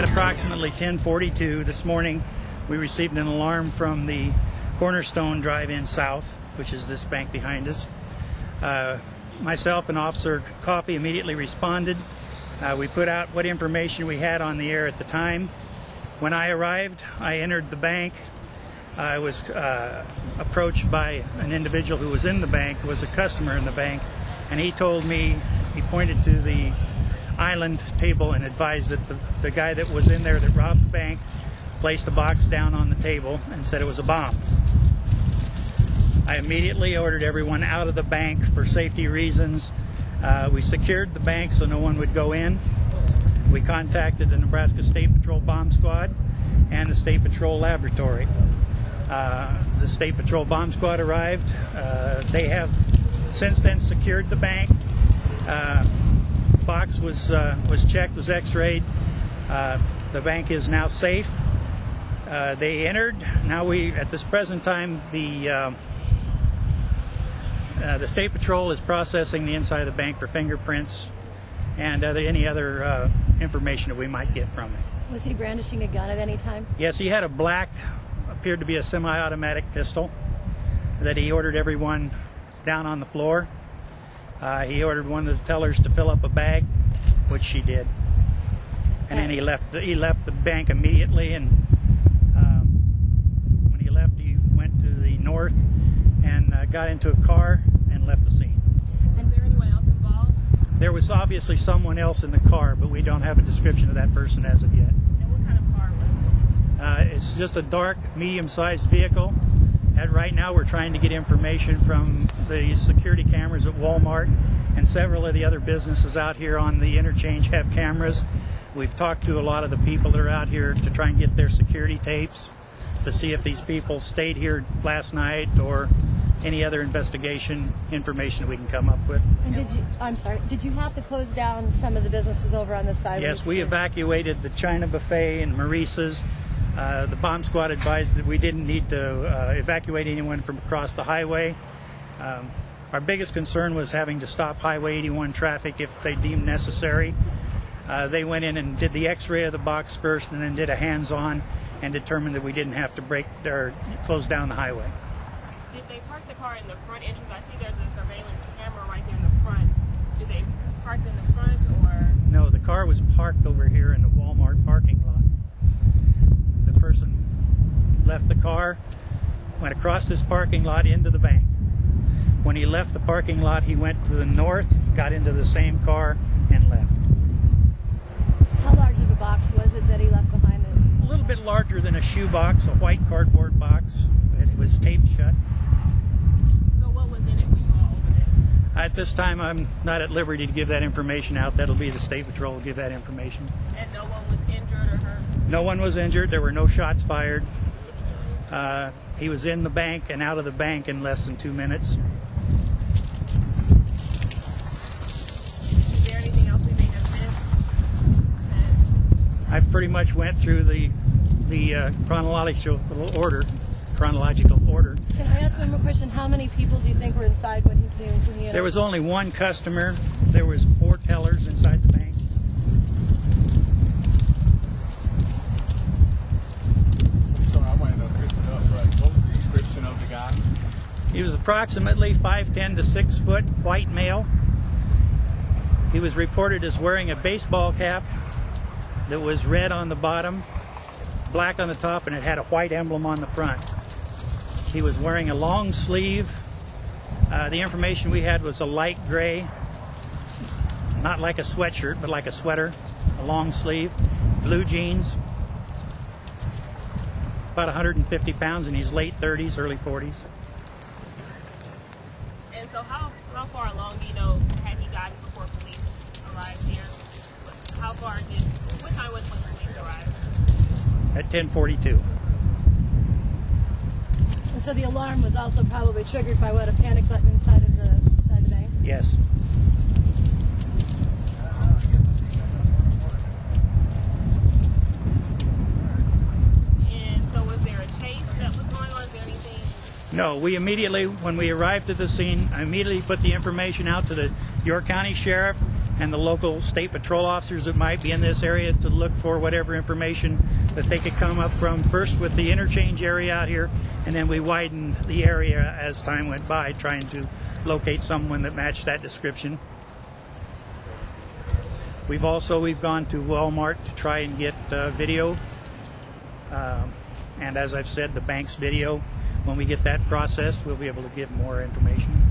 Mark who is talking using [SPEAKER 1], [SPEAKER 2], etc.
[SPEAKER 1] At approximately 10:42 this morning, we received an alarm from the Cornerstone Drive-In South, which is this bank behind us. Myself and Officer Coffey immediately responded. We put out what information we had on the air at the time. When I arrived, I entered the bank. I was approached by an individual who was in the bank, was a customer in the bank, and he told me, he pointed to the island table and advised that the guy that was in there that robbed the bank placed a box down on the table and said it was a bomb. I immediately ordered everyone out of the bank for safety reasons. We secured the bank so no one would go in. We contacted the Nebraska State Patrol Bomb Squad and the State Patrol Laboratory. The State Patrol Bomb Squad arrived. They have since then secured the bank. Box was checked, was x-rayed. The bank is now safe. They entered. Now at this present time, the State Patrol is processing the inside of the bank for fingerprints and any other information that we might get from it.
[SPEAKER 2] Was he brandishing a gun at any time?
[SPEAKER 1] Yes, he had a black, appeared to be a semi-automatic pistol that he ordered everyone down on the floor. He ordered one of the tellers to fill up a bag, which she did, and then he left the bank immediately. And when he left, he went to the north and got into a car and left the scene.
[SPEAKER 3] Is there anyone else involved?
[SPEAKER 1] There was obviously someone else in the car, but we don't have a description of that person as of yet.
[SPEAKER 3] And what kind of car was this?
[SPEAKER 1] It's just a dark, medium-sized vehicle. Right now we're trying to get information from the security cameras at Walmart, and several of the other businesses out here on the interchange have cameras. We've talked to a lot of the people that are out here to try and get their security tapes to see if these people stayed here last night or any other investigation information we can come up with.
[SPEAKER 2] And did you have to close down some of the businesses over on this side?
[SPEAKER 1] Yes, we evacuated the China Buffet and Maurice's. The bomb squad advised that we didn't need to evacuate anyone from across the highway. Our biggest concern was having to stop Highway 81 traffic if they deemed necessary. They went in and did the x-ray of the box first and then did a hands-on and determined that we didn't have to close down the highway.
[SPEAKER 3] Did they park the car in the front entrance? I see there's a surveillance camera right there in the front. Did they park in the front or?
[SPEAKER 1] No, the car was parked over here in the Walmart parking lot. The person left the car, went across this parking lot into the bank. When he left the parking lot, he went to the north, got into the same car, and left.
[SPEAKER 2] How large of a box was it that he left behind it?
[SPEAKER 1] A little bit larger than a shoebox, a white cardboard box. It was taped shut.
[SPEAKER 3] So what was in it when you all opened it?
[SPEAKER 1] At this time, I'm not at liberty to give that information out. That'll be the State Patrol will give that information.
[SPEAKER 3] And no one was injured or hurt?
[SPEAKER 1] No one was injured. There were no shots fired. He was in the bank and out of the bank in less than 2 minutes.
[SPEAKER 3] Is there anything else we may have missed?
[SPEAKER 1] I've pretty much went through the chronological order. Can
[SPEAKER 2] I ask one more question? How many people do you think were inside when he came to the end?
[SPEAKER 1] There was only one customer. There was 4 tellers inside the bank.
[SPEAKER 4] Sorry, I might not pick it up, right? What was the description of the guy?
[SPEAKER 1] He was approximately 5'10" to 6 foot, white male. He was reported as wearing a baseball cap that was red on the bottom, black on the top, and it had a white emblem on the front. He was wearing a long sleeve. The information we had was a light gray, not like a sweatshirt, but like a sweater, a long sleeve, blue jeans, about 150 pounds, in his late 30s, early 40s.
[SPEAKER 3] And so how far along do you know had he gotten before police arrived here? What time was when police arrived?
[SPEAKER 1] At 10:42.
[SPEAKER 2] And so the alarm was also probably triggered by what, a panic button inside of the bank?
[SPEAKER 1] Yes. No, we immediately, when we arrived at the scene, I immediately put the information out to the York County Sheriff and the local state patrol officers that might be in this area to look for whatever information that they could come up from, first with the interchange area out here, and then we widened the area as time went by, trying to locate someone that matched that description. We've gone to Walmart to try and get video, and as I've said, the bank's video. When we get that processed, we'll be able to give more information.